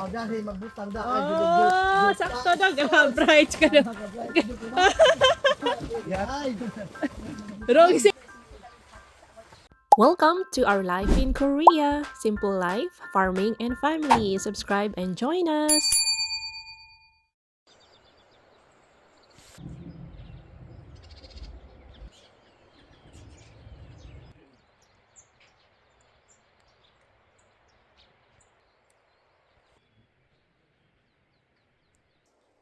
dahil magbutang da. Oh, sakto na. Bright ka na. Wrong si- Welcome to our life in Korea. Simple life, farming, and family. Subscribe and join us.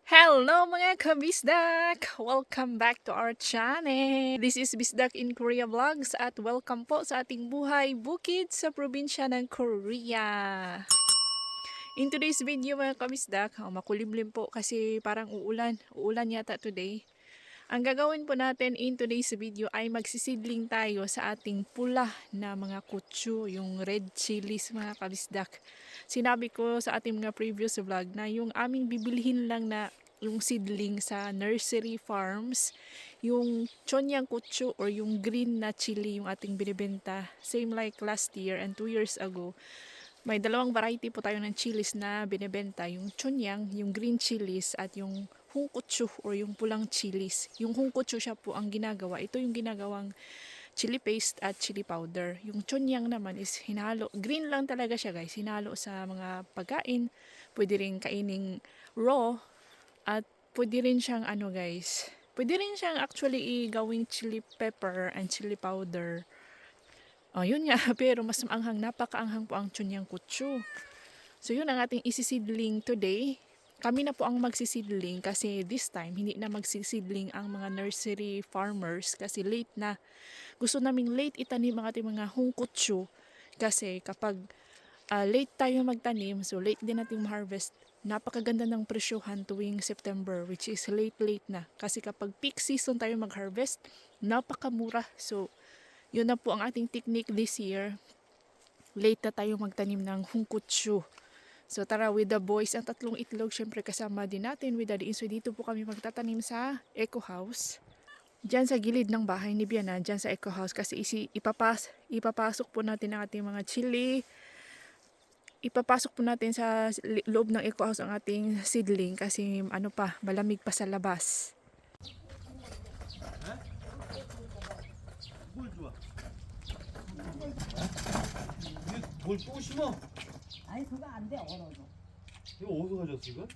Hello mga kabisdak! Welcome back to our channel! This is Bisdak in Korea Vlogs at welcome po sa ating buhay bukid sa probinsya ng Korea. In today's video mga kabisdak, makulimlim po kasi parang uulan yata today. Ang gagawin po natin in today's video ay magsisidling tayo sa ating pula na mga kutsu, yung red chilies mga kabisdak. Sinabi ko sa ating mga previous vlog na yung aming bibilhin lang na yung seedling sa nursery farms, yung chonyang kutsu or yung green na chili yung ating binibenta. Same like last year and 2 years ago. May dalawang variety po tayo ng chilies na binibenta. Yung chonyang, yung green chilies at yung hungkutsu or yung pulang chilies. Yung hungkutsu siya po ang ginagawa. Ito yung ginagawang chili paste at chili powder. Yung chonyang naman is hinalo. Green lang talaga siya guys. Hinalo sa mga pagkain. Pwede rin kaining raw. At pwede rin siyang ano guys. Pwede rin siyang actually gawing chili pepper and chili powder. Oh, yun nga, pero mas maanghang, napakaanghang po ang chonyang kutsu. So yun ang ating isisidling today. Kami na po ang magsisidling kasi this time hindi na magsisidling ang mga nursery farmers kasi late na. Gusto naming late itanim ang ating mga hungkutsu kasi kapag late tayo magtanim, so late din nating ma-harvest. Napakaganda ng presyohan tuwing September, which is late na. Kasi kapag peak season tayo mag-harvest, napakamura. So yun na po ang ating technique this year. Late na tayo magtanim ng hungkutsu. So tara with the boys, ang tatlong itlog, syempre kasama din natin with Daddy. So dito po kami magtatanim sa Eco House. Diyan sa gilid ng bahay ni Biana, diyan sa Eco House. Kasi ipapasok po natin ang ating mga chili. Ipapasok po natin sa loob ng Eco House ang ating seedling kasi ano pa, malamig pa sa labas. 뭘 좋아? 뭘 또 심어? 아니 그거 안 돼 얼어서. 이거 어디서 가져왔어 이거?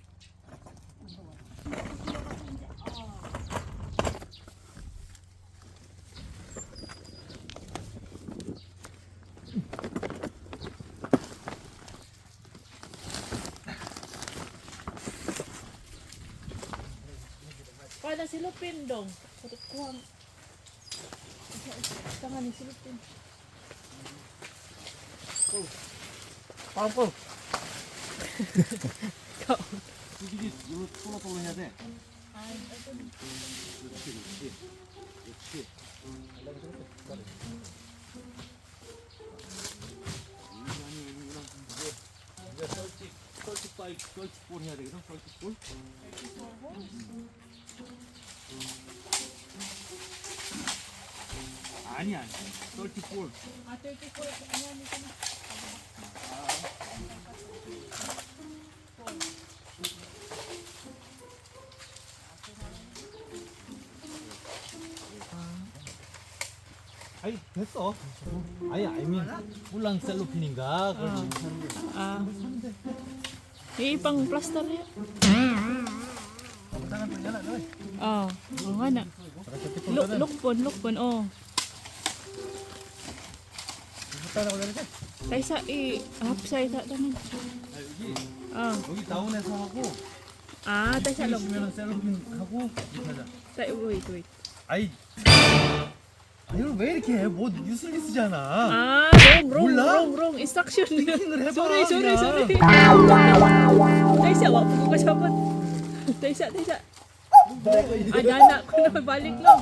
Kada silupin dong. Kuha. Tangan ni silupin. 빵빵. Ikaw. 이게 이거 토마토로 해야 돼. 그렇지. 이제 썰티볼 해야 되거든. 썰티볼. 아니야. 썰티볼. Ah, 34. Ano nito na? 아니 됐어. 아니 아니면 뿔랑 셀로핀인가 그걸 Ah. Yung pang plaster niya. Oh, oo nga na. Lukpon, oh. Tayo sa hapsay sa tanan. Oh. 여기 다운해서 하고 Ah, tayo sa loob. 있으면 셀로핀 하고 이렇게 하자. Tayo, wait. 아이 이걸 왜 이렇게 해? 뭐 뉴슬리스잖아. Ah, 몰라? wrong. Instruction. 띵킹을 해봐. Sorry. 그냥. Tayo sa, wag ko kasabot. Tayo sa. Adana ko na balik no.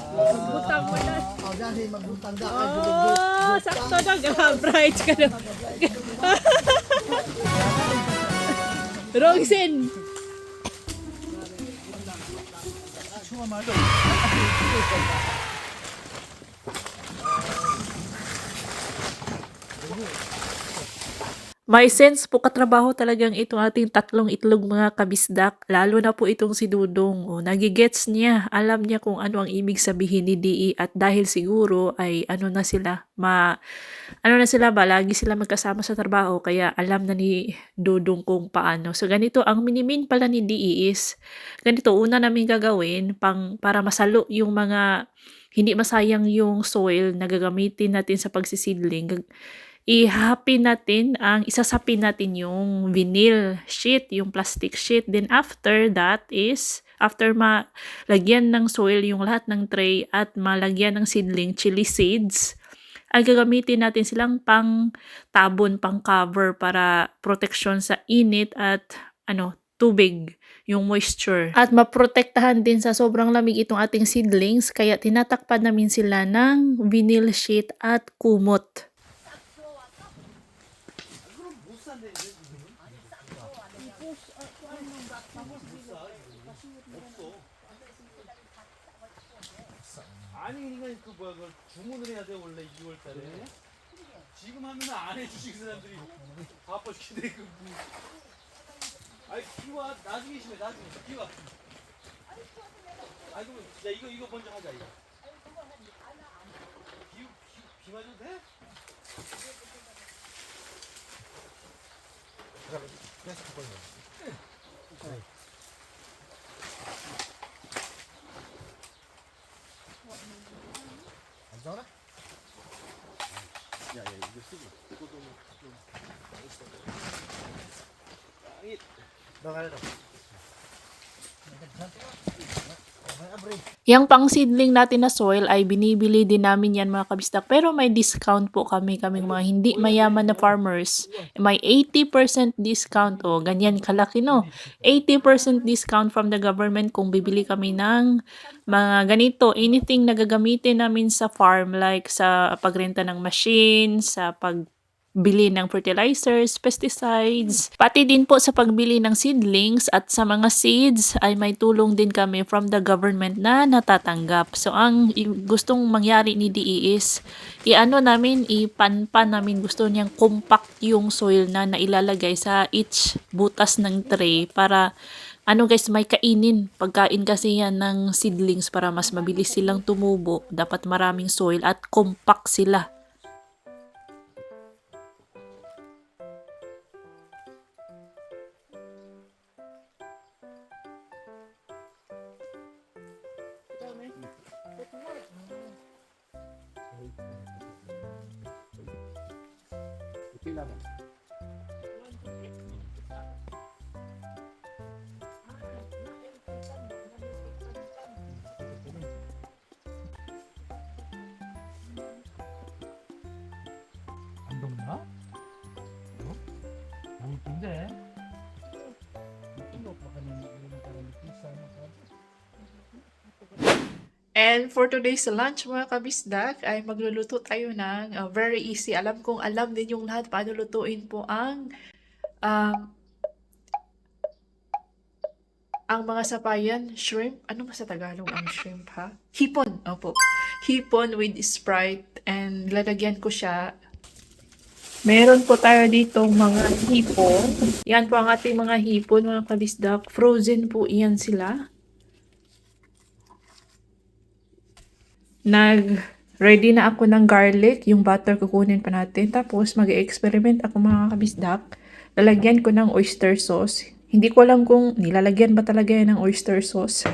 Butang mo na. dahil magbutang da. Oh, sakto na. Bright ka na. Wrong sin. 추워 맞아. May sense po katrabaho talagang itong ating tatlong itlog mga kabisdak, lalo na po itong si Dudong. O, nagigets niya, alam niya kung ano ang ibig sabihin ni DE at dahil siguro ay ano na sila, ano na sila ba, lagi sila magkasama sa trabaho kaya alam na ni Dudong kung paano. So ganito, ang minimin pala ni DE is, ganito, una namin gagawin para masalo yung mga, hindi masayang yung soil na gagamitin natin sa pagsisidling. Isasapin natin yung vinyl sheet, yung plastic sheet. Then after that is, after malagyan ng soil yung lahat ng tray at malagyan ng seedling, chili seeds, ay gagamitin natin silang pang tabon, pang cover para protection sa init at tubig, yung moisture. At maprotektahan din sa sobrang lamig itong ating seedlings, kaya tinatakpan namin sila ng vinyl sheet at kumot. 아니 그러니까 그걸 주문을 해야 돼 원래 2월 달에. 지금 하면 안 해주시는 사람들이 바빠 죽겠네 그. 아이 비와 나중에 심해 나중에 비와. 아이 그럼 야 이거 먼저 하자 이거. 비 맞아도 돼? 잠깐만 계속 갖고 있네. 안 싸우나? 야야 이거 쓰고 이것도 좀 맛있어. 아니 너 가려라. Yang pang seedling natin na soil ay binibili din namin yan mga kabistak. Pero may discount po kaming mga hindi mayaman na farmers. May 80% discount. O, ganyan kalaki no. 80% discount from the government kung bibili kami ng mga ganito. Anything na gagamitin namin sa farm like sa pagrenta ng machine, sa pagbili ng fertilizers, pesticides, pati din po sa pagbili ng seedlings at sa mga seeds ay may tulong din kami from the government na natatanggap. So ang gustong mangyari ni DE is ipanpan namin, gusto niyang compact yung soil na nailalagay sa each butas ng tray para guys, may kainin. Pagkain kasi yan ng seedlings para mas mabilis silang tumubo. Dapat maraming soil at compact sila. 안 덥나? 어? 너무 이쁜데? And for today's lunch mga kabisdak ay magluluto tayo ng very easy. Alam kong alam din yung lahat paano lutuin po ang mga sapayan, shrimp. Ano ba sa Tagalog ang shrimp ha? Hipon. Opo. Hipon with Sprite and lalagyan ko siya. Meron po tayo ditong mga hipon. Yan po ang ating mga hipon mga kabisdak. Frozen po iyan sila. Ready na ako ng garlic, yung butter kukunin pa natin. Tapos mag-experiment ako mga kabisdak. Lalagyan ko ng oyster sauce. Hindi ko alam kung nilalagyan ba talaga yan ng oyster sauce.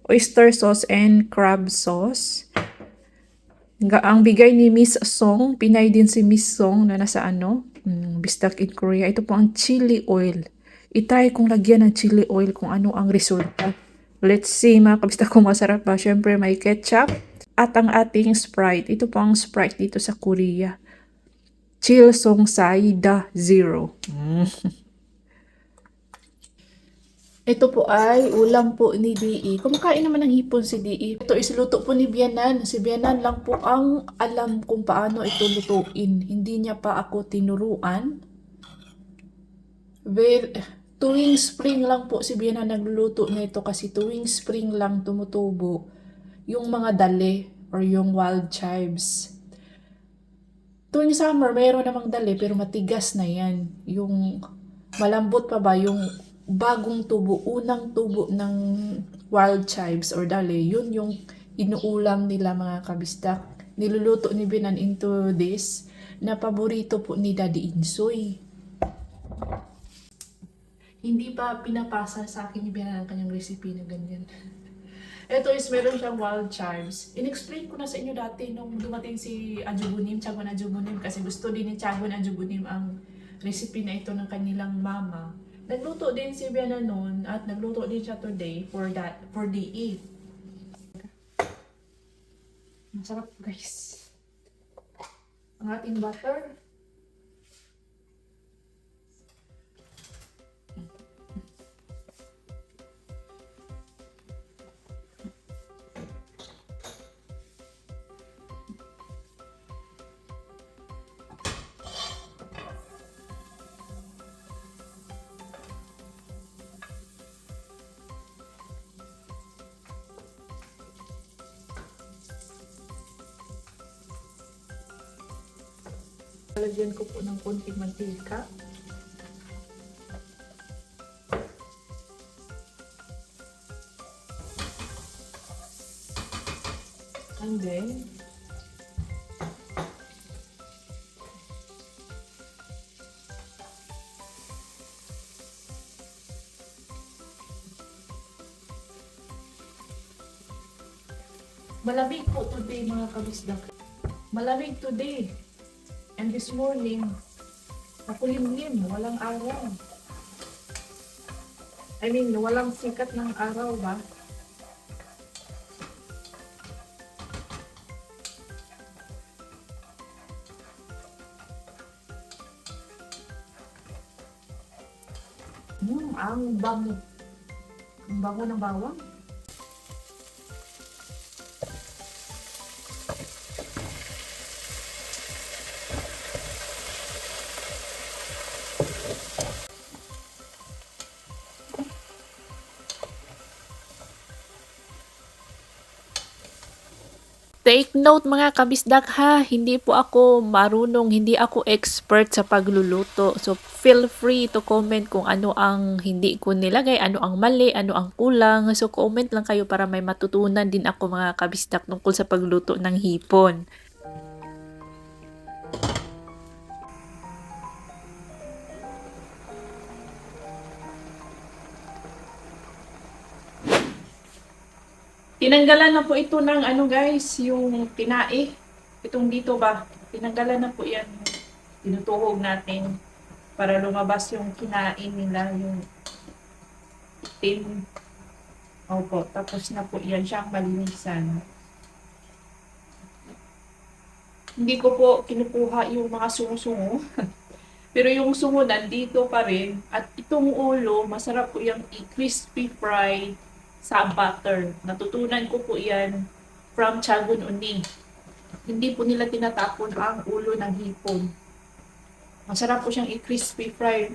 Oyster sauce and crab sauce. Ang bigay ni Miss Song, Pinay din si Miss Song na nasa Bisdak in Korea. Ito po ang chili oil. I-try kong lagyan ng chili oil kung ano ang resulta. Let's see mga kabisdak kung masarap ba. Syempre may ketchup. At ang ating Sprite, ito po ang Sprite dito sa Korea. Chil Song Sai Da Zero. Ito po ay ulam po ni DE. Kumakain naman ng hipon si DE. Ito is luto po ni Bianan. Si Bianan lang po ang alam kung paano ito lutuin. Hindi niya pa ako tinuruan. Tuwing spring lang po si Bianan nagluluto nito kasi tuwing spring lang tumutubo yung mga dali or yung wild chives. Tuwing summer, mayroon namang dali pero matigas na yan. Yung malambot pa ba, yung bagong tubo, unang tubo ng wild chives or dali, yun yung inuulam nila mga kabisdak. Niluluto ni Binan into this na paborito po ni Daddy Insoy. Hindi pa pinapasa sa akin ni Binan ang kanyang recipe na ganyan. Ito is meron siyang wild chives. In-explain ko na sa inyo dati nung dumating si Ajubunim, Tiagon Ajubunim, kasi gusto din ni Tiagon Ajubunim ang recipe na ito ng kanilang mama. Nagluto din si Biana noon at nagluto din siya today for day 8. Masarap guys. Ang ating butter. Lagyan ko po ng konting mantika. And then, malamig po today mga kabisdak. Malamig today. And this morning, nakulimlim, walang araw. I mean, walang sikat ng araw ba? Ang bango. Ang bango ng bawang. Take note mga kabisdak ha, hindi po ako marunong, hindi ako expert sa pagluluto. So feel free to comment kung ano ang hindi ko nilagay, ano ang mali, ano ang kulang. So comment lang kayo para may matutunan din ako mga kabisdak tungkol sa pagluto ng hipon. Tinanggalan na po ito ng ano guys, yung tinae. Itong dito ba? Tinanggalan na po yan. Tinutuhog natin para lumabas yung kinain nila, yung itim. Opo, tapos na po yan siyang malinisan. Hindi ko po kinukuha yung mga sungo-sungo. Pero yung sungo nandito pa rin. At itong ulo, masarap po yung crispy fry sa butter. Natutunan ko po yan from Tiagon Uni. Hindi po nila tinatapon ang ulo ng hipon. Masarap po siyang i-crispy fry.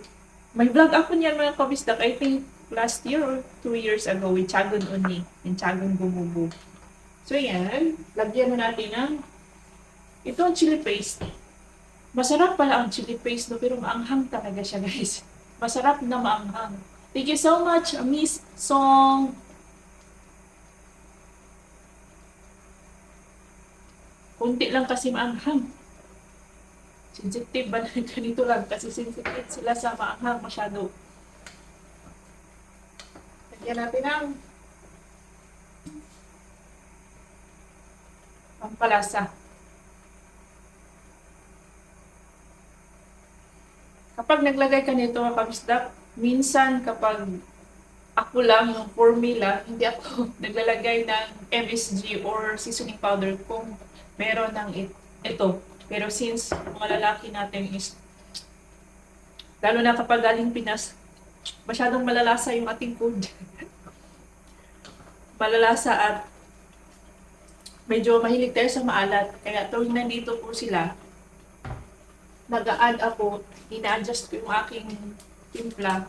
May vlog ako niyan mga kabisdak. I think last year or 2 years ago with Tiagon Uni and Tiagon Bumubu. So yan, lagyan na natin ng ito ang chili paste. Masarap pala ang chili paste no, pero maanghang talaga siya guys. Masarap na maanghang. Thank you so much, Miss Song. Kunti lang kasi maanghang. Sensitive ba na ganito lang kasi sensitive sila sa maanghang masyado. Lagyan natin ang pampalasa. Kapag naglagay ka nito mga kabisdak, minsan kapag ako lang yung formula, hindi ako naglalagay ng MSG or seasoning powder kung meron ng ito. Pero since mga lalaki natin is, lalo na kapag galing Pinas, masyadong malalasa yung ating food. Malalasa at medyo mahilig tayo sa maalat. Kaya tuwing nandito po sila, nag-a-add ako, ina-adjust ko yung aking timpla.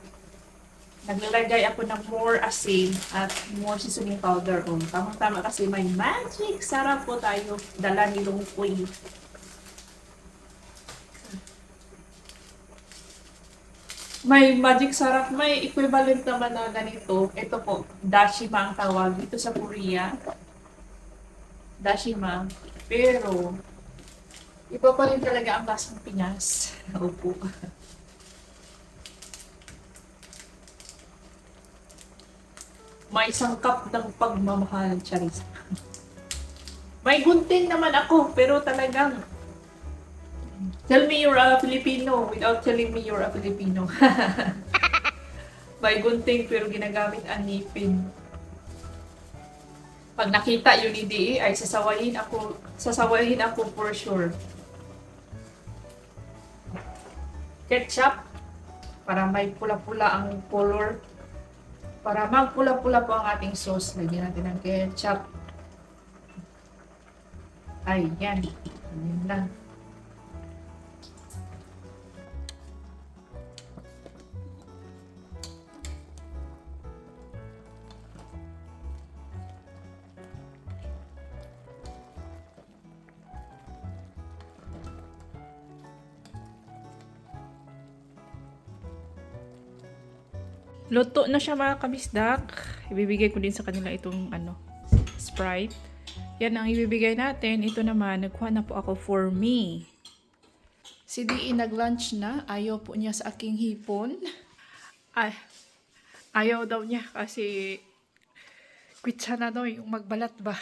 Naglalagay ako ng more asin at more seasoning powder. Tamang-tama kasi may magic sarap po tayo dala ni Lungkoy. May magic sarap, may equivalent naman na ganito. Ito po, dashima ang tawag dito sa Korea. Dashima. Pero, iba pa rin talaga ang lasang Pinas. Opo. May sangkap ng pagmamahal, Charis. May gunting naman ako, pero talagang tell me you're a Filipino without telling me you're a Filipino. May gunting pero ginagamit ang ngipin. Pag nakita yun ni DE ay sasawayin ako for sure. Ketchup para may pula-pula ang color. Para magpula-pula po ang ating sauce, lagyan natin ng ketchup. Ayan. Ayan lang. Luto na siya mga kabisdak. Ibibigay ko din sa kanila itong Sprite. Yan ang ibibigay natin. Ito naman, nagkuha na po ako for me. Si DE nag-lunch na. Ayaw po niya sa aking hipon. Ay, ayaw daw niya kasi kwitsa na daw yung magbalat ba.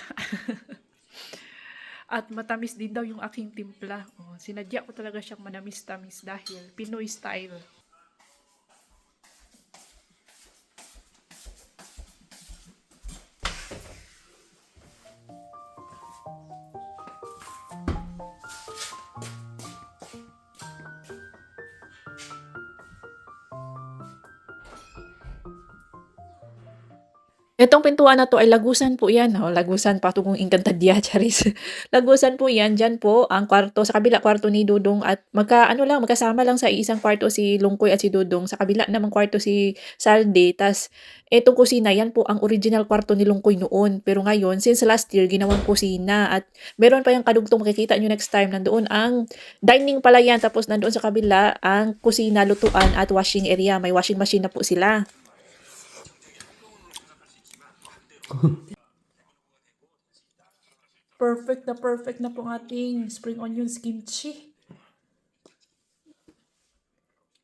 At matamis din daw yung aking timpla. Oh, sinadya ko talaga siyang manamis-tamis dahil Pinoy style. Itong pintuan na to ay lagusan po yan. Oh, lagusan pa ito kung Encantadia, Charis. Lagusan po yan. Diyan po ang kwarto. Sa kabila kwarto ni Dudong at magkasama lang sa isang kwarto si Lungkoy at si Dudong. Sa kabila namang kwarto si Salde. Tas itong kusina, yan po ang original kwarto ni Lungkoy noon. Pero ngayon, since last year, ginawang kusina. At meron pa yung kadugtong makikita nyo next time. Nandoon ang dining pala yan. Tapos nandoon sa kabila ang kusina, lutuan at washing area. May washing machine na po sila. Perfect na po ang ating spring onions kimchi.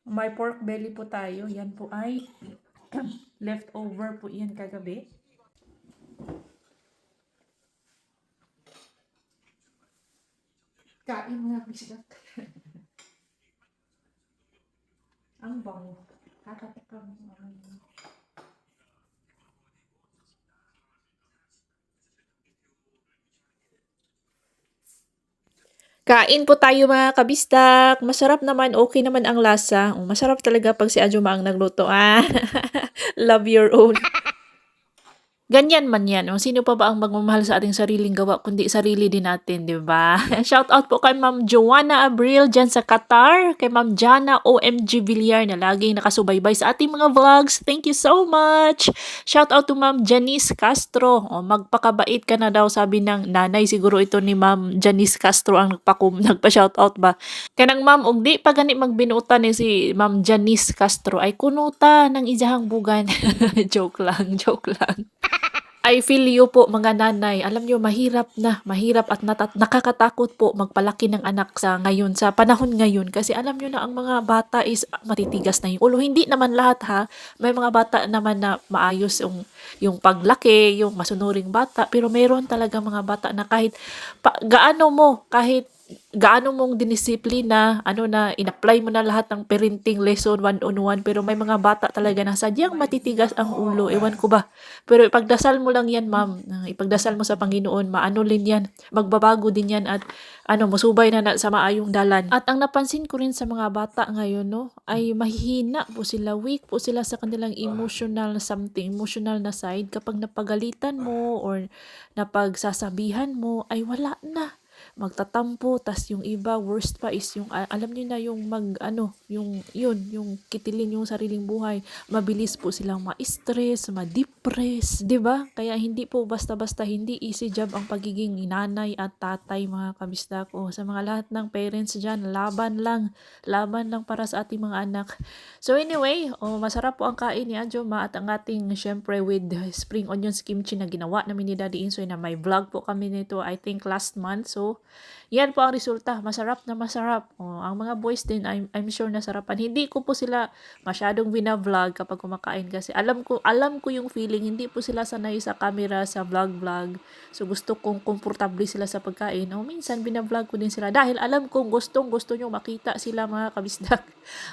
May pork belly po tayo. Yan po ay leftover po yan kagabi. Kain mga bisdak. Ang bango. Kakatakam. Kain po tayo mga kabistak. Masarap naman, okay naman ang lasa. Masarap talaga pag si Ajuma ang nagluto. Love your own. Ganyan man yan. Sino pa ba ang magmamahal sa ating sariling gawa kundi sarili din natin, di ba? Shout out po kay Ma'am Joanna Abril dyan sa Qatar. Kay Ma'am Jana OMG Villar na laging nakasubaybay sa ating mga vlogs. Thank you so much. Shout out to Ma'am Janice Castro. Magpakabait ka na daw, sabi ng nanay. Siguro ito ni Ma'am Janice Castro ang nagpa-shout out ba. Kanang ma'am, ug di pa gani magbinuta ni si Ma'am Janice Castro ay kunuta ng ijahang bugan. Joke lang. I feel you po mga nanay. Alam nyo, mahirap at nakakatakot po magpalaki ng anak sa ngayon, sa panahon ngayon. Kasi alam nyo na ang mga bata is matitigas na yung ulo. Hindi naman lahat ha. May mga bata naman na maayos yung paglaki, yung masunuring bata. Pero meron talaga mga bata na kahit gaano mong dinisiplina, in-apply mo na lahat ng parenting lesson one-on-one, pero may mga bata talaga na sadyang matitigas ang ulo, ewan ko ba. Pero ipagdasal mo lang yan, ma'am. Ipagdasal mo sa Panginoon, din yan, magbabago din yan at musubay na sa maayong dalan. At ang napansin ko rin sa mga bata ngayon, ay mahihina po sila, weak po sila sa kanilang emotional na side. Kapag napagalitan mo or napagsasabihan mo, ay wala na. magtatampo, tas yung iba worst pa is yung alam niyo na yung yung kitilin yung sariling buhay, mabilis po silang ma-stress, ma-depress, 'di ba? Kaya hindi po basta-basta, hindi easy job ang pagiging nanay at tatay, mga kabisdak. O sa mga lahat ng parents diyan, laban lang para sa ating mga anak. So anyway, masarap po ang kain ni Ajoma at ang ating syempre with spring onions kimchi na ginawa namin ni Daddy Insoy, na may vlog po kami nito I think last month. So yan po ang resulta, masarap na masarap. Ang mga boys din, I'm sure nasarapan. Hindi ko po sila masyadong bina-vlog kapag kumakain kasi alam ko yung feeling, hindi po sila sanay sa camera, sa vlog. So gusto kong komportable sila sa pagkain. Minsan bina-vlog ko din sila dahil alam kong gusto nyo makita sila, mga kabisdak.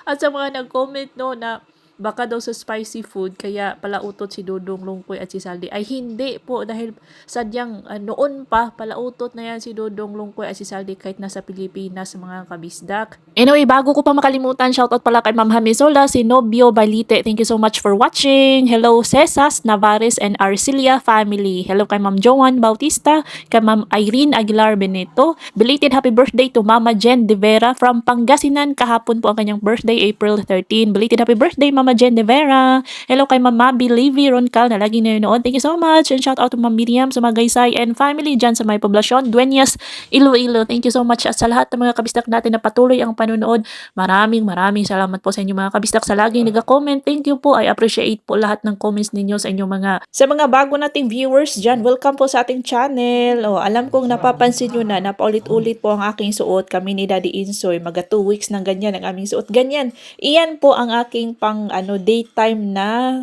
At sa mga nag-comment na baka daw sa spicy food kaya palautot si Dodong Lungkoy at si Saldi, ay hindi po, dahil sadyang noon pa palautot na yan si Dodong Lungkoy at si Saldi kahit nasa Pilipinas, mga kabisdak. Anyway, bago ko pa makalimutan, shoutout pala kay Ma'am Hamisola, si Nobio Balite, thank you so much for watching. Hello Cesas, Navares and Arcilia family. Hello kay Ma'am Joan Bautista, kay Ma'am Irene Aguilar Benito. Belated happy birthday to Mama Jen De Vera from Pangasinan, kahapon po ang kanyang birthday, April 13. Belated happy birthday Mama Jen De Vera. Hello kay Ma'am Mabi Levy Roncal na lagi nanonood. Thank you so much. And shout out to Ma'am Miriam sa Magaysay and family dyan sa may poblasyon, Dueñas, Iloilo. Thank you so much. At sa lahat ng mga kabistak natin na patuloy ang panonood, maraming salamat po sa inyo, mga kabistak, sa lagi nag-comment. Thank you po. I appreciate po lahat ng comments ninyo sa inyong sa mga bago nating viewers dyan. Welcome po sa ating channel. Alam kong napapansin nyo na napaulit-ulit po ang aking suot. Kami ni Daddy Insoy, maga 2 weeks ng ganyan ang aming suot. Ganyan. Iyan po ang aking daytime na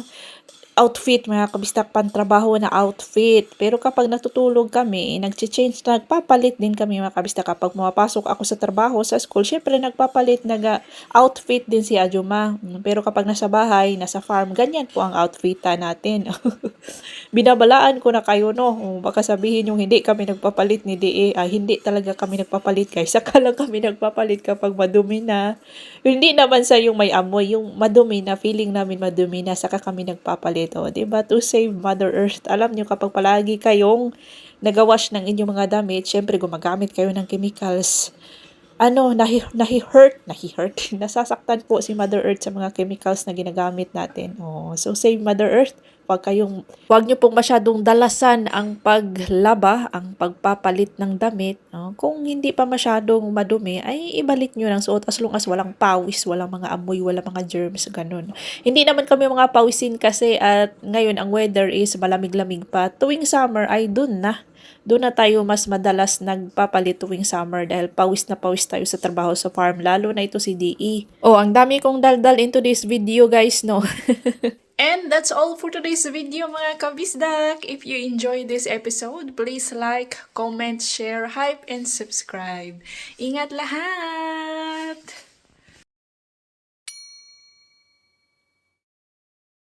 outfit, mga kabistak, pantrabaho na outfit. Pero kapag natutulog kami, nagpapalit din kami, mga kabistak. Kapag pumapasok ako sa trabaho, sa school, syempre nagpapalit, outfit din si Ajuma. Pero kapag nasa bahay, nasa farm, ganyan po ang outfita natin. Binabalaan ko na kayo, no? Baka sabihin yung hindi kami nagpapalit ni DE. Hindi talaga kami nagpapalit, guys. Saka lang kami nagpapalit kapag madumi na. Hindi naman sa yung may amoy, yung madumi na, feeling namin madumi na, saka kami nagpapalit. Diba? To save Mother Earth. Alam nyo, kapag palagi kayong nagawash ng inyong mga damit, syempre gumagamit kayo ng chemicals. Nahi-hurt, nasasaktan po si Mother Earth sa mga chemicals na ginagamit natin. So save Mother Earth. Huwag nyo pong masyadong dalasan ang paglaba, ang pagpapalit ng damit. Kung hindi pa masyadong madumi, ay ibalik nyo ng suot as long as walang pawis, walang mga amoy, walang mga germs, ganun. Hindi naman kami mga pawisin kasi at ngayon ang weather is malamig-lamig pa. Tuwing summer ay doon na tayo mas madalas nagpapalit tuwing summer dahil pawis na pawis tayo sa trabaho sa farm, lalo na ito si DE. Ang dami kong daldal into this video, guys, no? And that's all for today's video, mga kabisdak. If you enjoyed this episode, please like, comment, share, hype, and subscribe. Ingat lahat!